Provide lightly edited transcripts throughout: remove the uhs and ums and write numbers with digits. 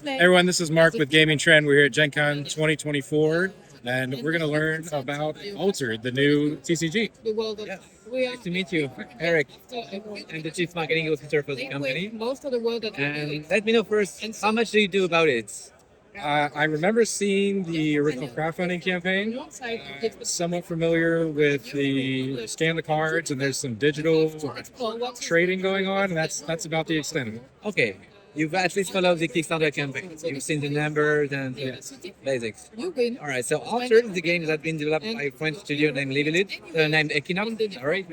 Hey everyone, this is Mark with Gamingtrend. We're here at Gen Con 2024, and we're going to learn about Altered, the new TCG. Yes. Nice to meet you, Eric. I'm the Chief Marketing Officer for the company. And let me know first, how much do you do about it? I remember seeing the original crowdfunding campaign. Somewhat familiar with the scan the cards, and there's some digital trading going on, and that's about the extent of it. Okay. You've at least followed the Kickstarter campaign. You've seen the numbers and the basics. All right. So Altered is a game that's been developed by a French studio named named Equinox. Sorry.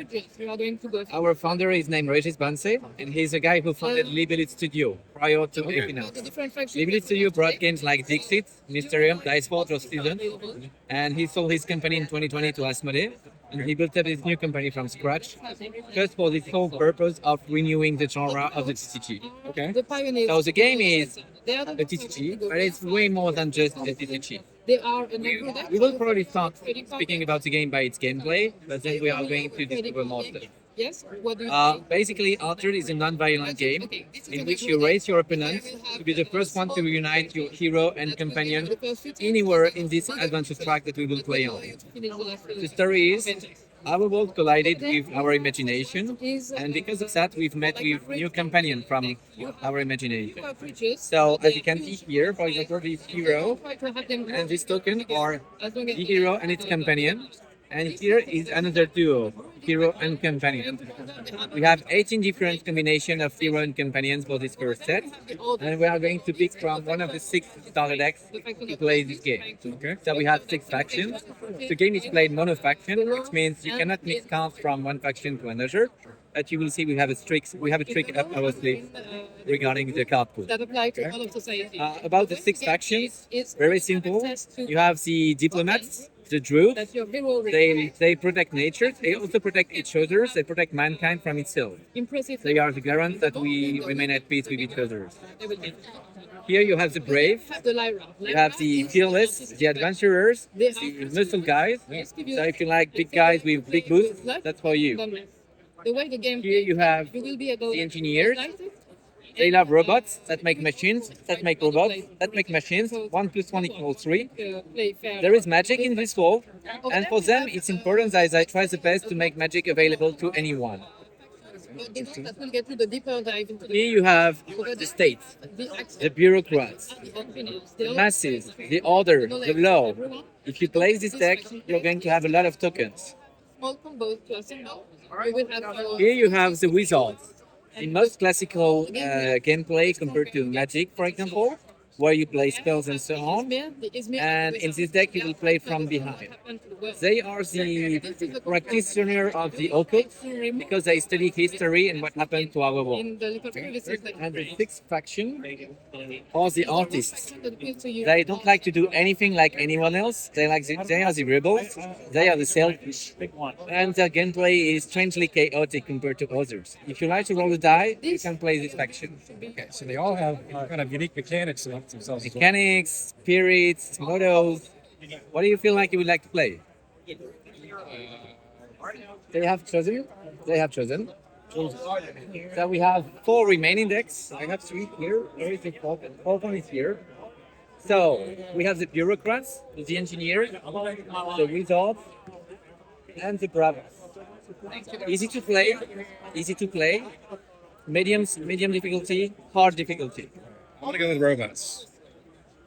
Our founder is named Regis Banse, and he's a guy who founded Libelit Studio prior to Equinox. Libelit Studio brought games like Dixit, Mysterium, Dice Forge, or Season, and he sold his company in 2020 to Asmodee. And he built up this new company from scratch, just for the sole purpose of renewing the genre of the TCG. Okay. So the game is a TCG, but it's way more than just a TCG. We will probably start speaking about the game by its gameplay, but then we are going to discover more stuff. Basically, Altered is a non-violent game in which you race your opponent to be the first one to reunite your hero and companion anywhere in this adventure track that we will play on. The story is our world collided with our imagination, and because of that, we've met with new companion from our imagination. So, as you can see here, for example, this hero and this token are the hero and its companion. And here is another duo, hero and companion. We have 18 different combinations of hero and companions for this first set, and we are going to pick from one of the 6 starter decks to play this game. Okay. So we have 6 factions. The game is played mono faction, which means you cannot mix cards from one faction to another. But you will see we have a trick up our sleeve regarding the card pool. About the 6 factions, very simple. You have the diplomats, the druids. They protect nature. They also protect each other. They protect mankind from itself. They are the guarants that we remain at peace with each other. Here you have the brave. You have the fearless, the adventurers, the muscle guys. So if you like big guys with big boots, that's for you. Here you have the engineers. They love robots that make machines, that make robots, that make machines. 1 + 1 = 3. There is magic in this world, and for them it's important that they try the best to make magic available to anyone. Here you have the state, the bureaucrats, the masses, the order, the law. If you play this deck, you're going to have a lot of tokens. Here you have the wizards. The most classical gameplay compared to Magic, for example, where you play spells and so on. And in this deck, you will play from behind. They are the practitioner of the occult because they study history and what happened to our world. And the 6th faction are the artists. They don't like to do anything like anyone else. They are the rebels. They are the selfish. And their gameplay is strangely chaotic compared to others. If you like to roll a die, you can play this faction. Okay, so they all have kind of unique mechanics about themselves. Mechanics, spirits, models. What do you feel like you would like to play? They have chosen. So we have 4 remaining decks. I have 3 here. There is a 4th one is here. So we have the bureaucrats, the engineers, the wizards, and the bravos. Easy to play. Medium difficulty, hard difficulty. I want to go with robots.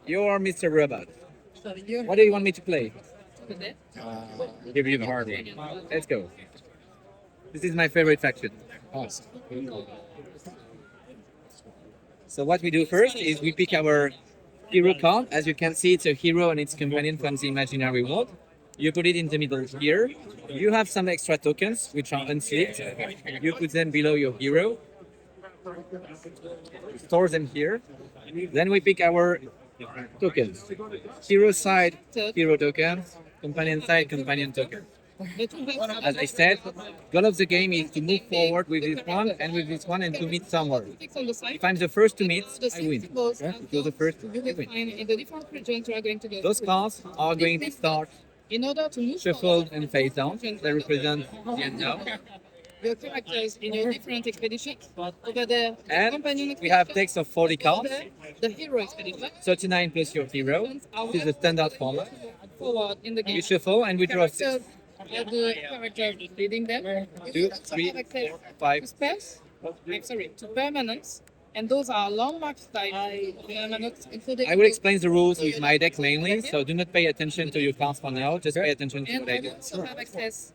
You are Mr. Robot. What do you want me to play? I'll give you the hard one. Let's go. This is my favorite faction. Awesome. So what we do first is we pick our hero card. As you can see, it's a hero and its companion from the imaginary world. You put it in the middle here. You have some extra tokens, which are unslipped. You put them below your hero. Store them here. Then we pick our tokens. Hero side, hero tokens. Companion side, companion token. As I said, goal of the game is to move forward with this one and with this one and to meet somewhere. If I'm the first to meet, I win. If you're the first, you win. Those cards are going to start shuffled and face down. They represent the unknown. your characters in your different expeditions. Over there, the And companion we have expedition. decks of 40 Over cards, there, the hero expedition. 39 plus your hero. This is the standard format. Forward in the game. You shuffle and we draw 6. Characters are the characters leading them. Two, You also three, have access 5. to spells. I'm sorry, to permanents. And those are landmark style permanents. Including I will explain the rules with my deck mainly, so do not pay attention to your cards for now, just pay attention to And what I I do. also have access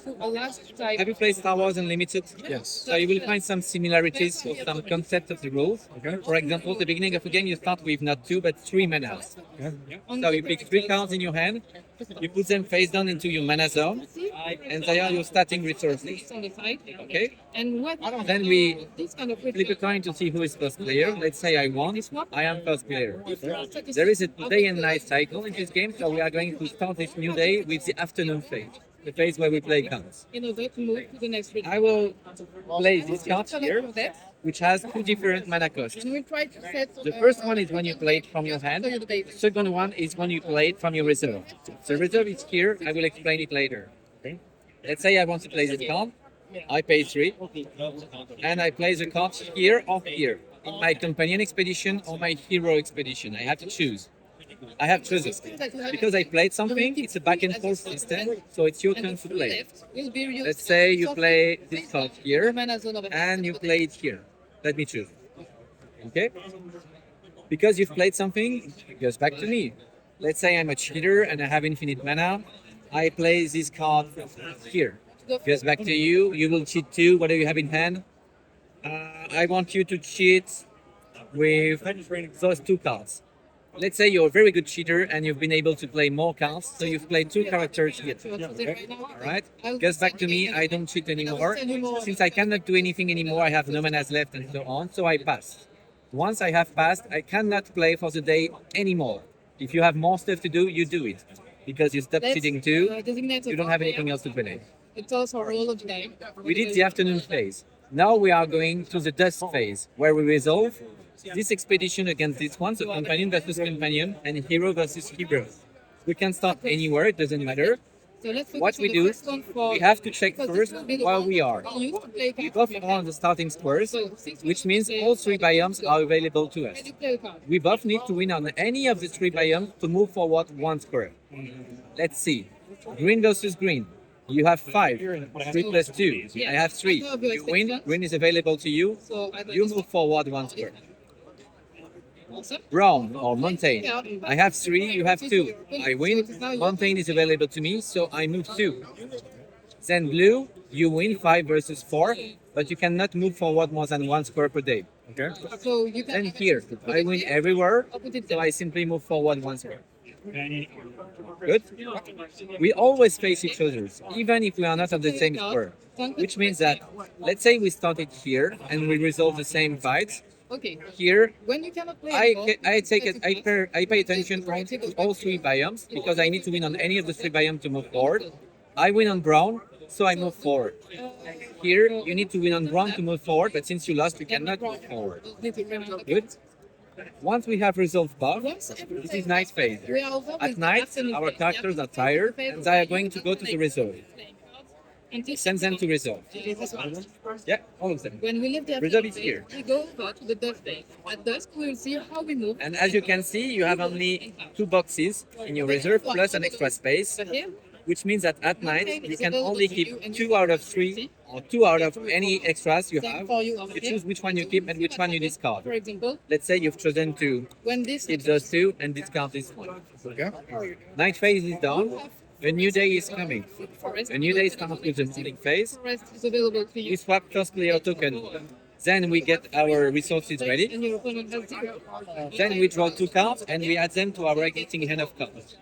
to a last type. Have you played Star Wars Unlimited? Yes. So you will find some similarities or some concept of the rules. Okay. For example, at the beginning of the game, you start with not 2 but 3 manas. So you pick 3 cards in your hand, you put them face down into your mana zone, and they are your starting resources. On the side. Okay? And what Then we this kind of flip a coin to see who is first player. Let's say I won. I am first player. There is a day and night cycle in this game, so we are going to start this new day with the afternoon phase, the phase where we play cards. in order to move to the next region. I will play this card here, That, which has 2 different mana costs. and we try to set. The first one is when you play it from your hand. the base. The second one is when you play it from your reserve. The reserve is here. I will explain it later. Let's say I want to play this card. I pay 3, and I play the card here or here in my companion expedition or my hero expedition. I have to choose. I have chosen because I played something. It's a back and forth system, so it's your turn to play. Left will be used Let's say you play this card here, mana zone over and you play it here. Let me choose. Okay? Because you've played something, it goes back to me. Let's say I'm a cheater and I have infinite mana. I play this card here. It goes back to you. You will cheat too. What do you have in hand? I want you to cheat with those 2 cards. Let's say you're a very good cheater and you've been able to play more cards, so you've played 2 characters here. Alright? Goes back to me, I don't cheat anymore. Since I cannot do anything anymore, I have no manas left and so on, so I pass. Once I have passed, I cannot play for the day anymore. If you have more stuff to do, you do it. Because you stop cheating too, you don't have anything else to play. It's also a role of the game. We did the afternoon phase. Now we are going to the dusk phase, where we resolve this expedition against this one, so companion versus companion, and hero versus hero. We can start anywhere, it doesn't matter. So let's focus What on we the do, first one for- we have to check because first this will be the where one we are. used to play We cards both from your are on hand. the starting squares, So, since we which means play all 3 biomes are available to us. when you play a card, We both need to win on any of the 3 biomes to move forward 1 square. Let's see. Green versus green. You have 5. 3 plus 2. I have 3. You win. Green is available to you. so either You this move forward 1 square. one also. Brown or mountain. I have 3. You have 2. I win. Mountain is available to me, so I move 2. Then blue. You win 5 versus 4, but you cannot move forward more than 1 square per day. Okay. So you can Then have here, access to I the win game. everywhere, I'll put it so there. I simply move forward 1 square. Good? We always face each other, even if we are not on the same square. Which means that, let's say we started here and we resolve the same fight. Okay. Here, When you cannot play I, anymore, I take it, I pay attention to all 3 biomes because I need to win on any of the 3 biomes to move forward. I win on brown, so I move forward. Here, you need to win on brown to move forward, but since you lost, you cannot move forward. Good? Once we have resolved buff, this is night phase. we are over At with night, afternoon our phase. characters are tired and they are going to go to the reserve. And this Send them to reserve. is one. Yeah, all of them. When we leave the Reserve afternoon is here. phase, we go over to the dusk phase. At dusk, we will see how we move. And as you can see, you have only 2 boxes in your reserve plus an extra space, But here, which means that at night you can only keep 2 out of 3 or 2 out of any extras you same have. for you over You here. choose which one you keep and which one you discard. For example, Let's say you've chosen to when this keep those 2 and discard this one. Okay. Night phase is done. A new day is coming. forest, A new day starts with the morning phase. forest is available to We you. swap first player token. Then we get our resources ready. And your opponent has 0. Then we draw 2 cards and we add them to our existing hand of cards.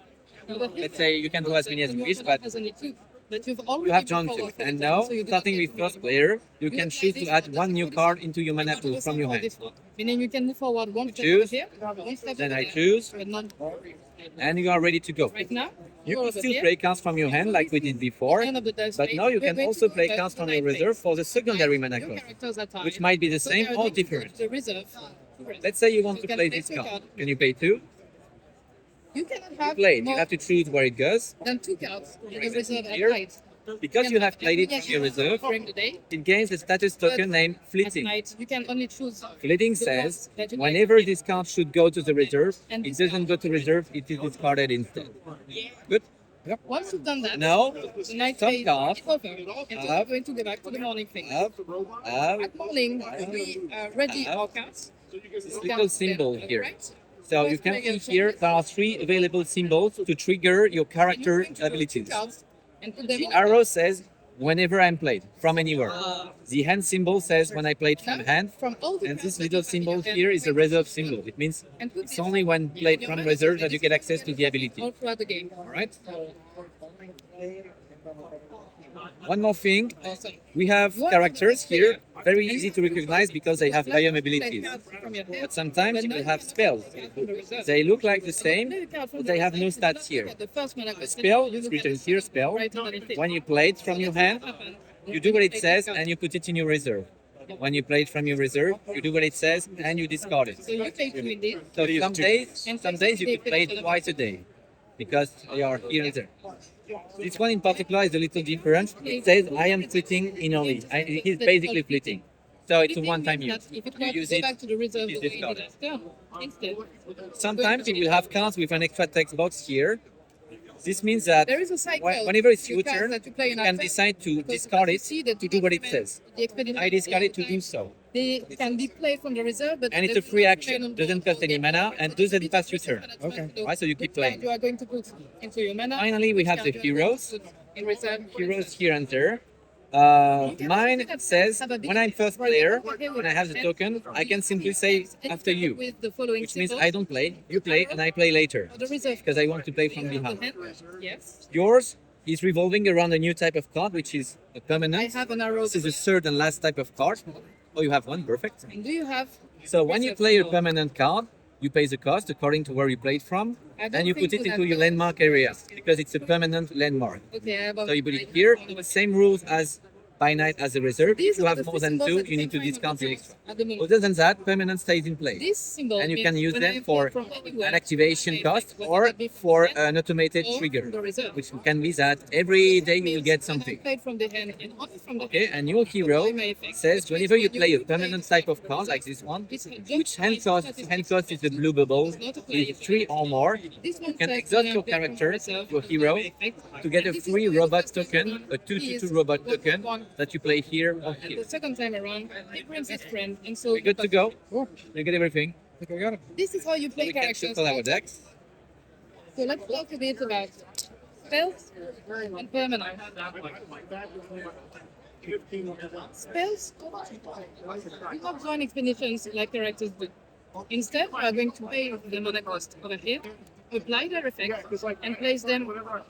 Let's say you can draw as many as you wish, but Has only 2. But you've you already have drawn moved 2. forward for And the now, time, so you do starting not with get first more. player, you You can apply choose this to add for 1 new this card into your mana You pool do from your for hand. this one. Meaning you can move forward one step choose. over here, one step Then over I there. choose, But not and you are ready to go. right now. You you're can over still here. play cards from your hand like we did before, End of the dice but phase. now you We're can going to also go play back cards to from night your reserve phase. for the secondary mana Your cost, characters are tired. which might be the So same they are or going to different. the reserve. Let's say you want You to can play play this 2 card. cards. Can you pay 2? You cannot have Play it. You more have to choose where it goes. than 2 cards in the reserve at Here. night. Because you have played it in your reserve, during the day. it gains a status token named At Fleeting. night, you can only choose. Fleeting the says cards that you whenever like. this card should go to the reserve, And it doesn't go to reserve, it is discarded instead. Good? Once you've done that, Now, the night some phase cards is over, and so we're going to go back to the morning phase. have At morning, we ready our cards. this little symbol here. Right? So you can see here there are 3 available symbols to trigger your character abilities. Cards and put them The on. arrow says whenever I'm played from anywhere. The hand symbol says when I played from hand. From all the And cards this that little you have symbol in your here hand, is a reserve symbol. It means and put it's this only when played from reserve that you get access to the all ability. throughout the game. All right. One more thing, Awesome. we have characters here, very easy to recognize because they have biome abilities. But sometimes you will have spells. They look like the same, but they have no stats here. A spell is written here, spell. When you play it from your hand, you do what it says and you put it in your reserve. When you play it from your reserve, you do what it says and you discard it. So you play 2 indeed. So some days you could play it twice a day because they are here and there. This one in particular is a little different. It says I am fleeting in only. He's basically fleeting. So it's a one-time use. If it You wants use to go it, back to the reserve you the way it discard did last turn, instead. sometimes you will have cards with an extra text box here. This means that There is a cycle. whenever it's with your cards turn, that you play you in can our decide to because discard you it see that to do what it says. the expedition I discard it to do so. They can be played from the reserve, but And it's a there's free no action. played on Doesn't cost any mana and doesn't pass your turn. Okay. Right, so you keep Which card playing. you are going to put into your mana. Finally, we which have card the you are going heroes. to put in reserve. Heroes here and there. Mine says when I'm first player, when I have the token, I can simply say after you, With the following which means symbols. I don't play, you play, and I play later For the reserve. because I want to play from The behind. hand. Yes. Yours is revolving around a new type of card, which is a I permanent. have an arrow. This is the third and last type of card. Oh, you have one, perfect. And do you have? So when you play a permanent card, you pay the cost according to where you played from, I don't and you think put it so into that- your landmark area because it's a permanent landmark. Okay, about So you put it here, same rules as by night as a reserve. If These you are have the more than symbols 2, that you need to can find discount the on extra. at the moment. Other than that, permanent stays in place. This symbol And you means can use when them I for play from anywhere, an activation I cost play, or whether that be for hand an automated or trigger, the reserve. which can be that every day you will Means get when I something. played from the hand and only from the Okay, hand, and your hero says whenever you play a permanent type of card like this one, which hand cost is the blue bubble, is 3 or more, this one you can says exhaust when I your play from character, reserve, your hero, to get a This is free really robot the first token, one a 2/2 is robot what token one- that you play here or And here. the second time around, he brings his friend, and so We're good to go. You get everything. I think I got it. this is how you play We can characters. shuffle our decks. So let's talk a bit about spells and permanent. Spells do not join expeditions like characters do. Instead, we are going to pay the mana cost over here, apply their effect, and place them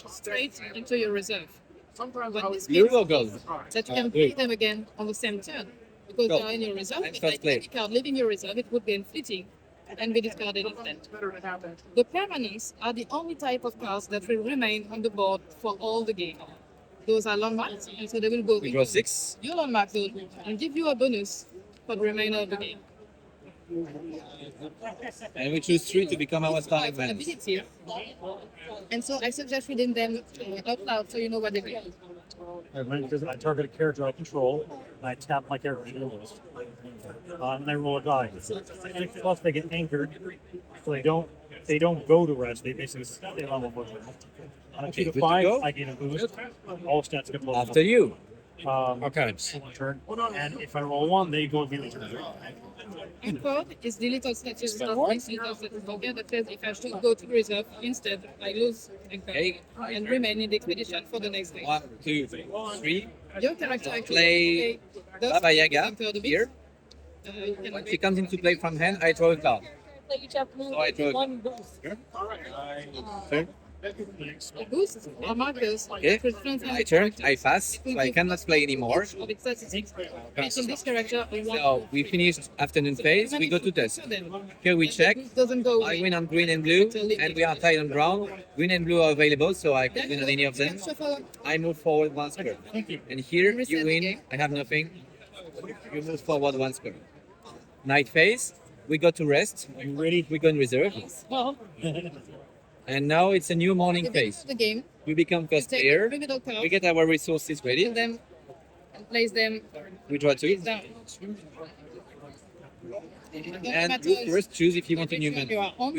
straight into your reserve. But this Blue means or gold? that you can play them again on the same turn because Go. they are in your reserve. I'm But first like player. any card leaving your reserve, it would be fleeting and be discarded instead. The permanents are the only type of cards that will remain on the board for all the game. Those are landmarks, and so they will go We into draw 6. your landmark zone and give you a bonus for the remainder of the game. And we choose 3 to become our starting man. Ability. And so I suggest reading them out loud so you know what they do. I target a character I control, and I tap my character's list. And I roll a die. Plus, they get anchored, so they don't go to rest. They basically stay on the board. On a Okay, 2 good to to 5, go. I gain a boost. All stats get plus After you. Okay. one turn. And if I roll 1, they go immediately. And fourth is the little status of this little status token that says if I should go to reserve, instead I lose Okay. and remain in the expedition for the next day. 1, 2, 3. Your character actually Play does Baba Yaga enter the beat. here. You can When she comes into play from hand, I draw a card. So I draw turn. boost or markers Okay. that represent I turn, I pass, so I cannot play anymore. of its statistics. Making this character a one. So we finished afternoon phase, we go to test. Here we If check. the boost doesn't go I away, win on green and blue, and we are tied on brown. Green and blue are available, so I can win on any of them. shuffle I move forward 1 square. And here you win, I have nothing. You move forward 1 square. Night phase, we go to rest. Are you ready? We go in reserve. well, And now it's a new morning At the beginning phase. of the game, We become you first take player. every middle card, We get our resources ready. kill them, and place them We draw two. down. And you first choose if you want a new You mana. are on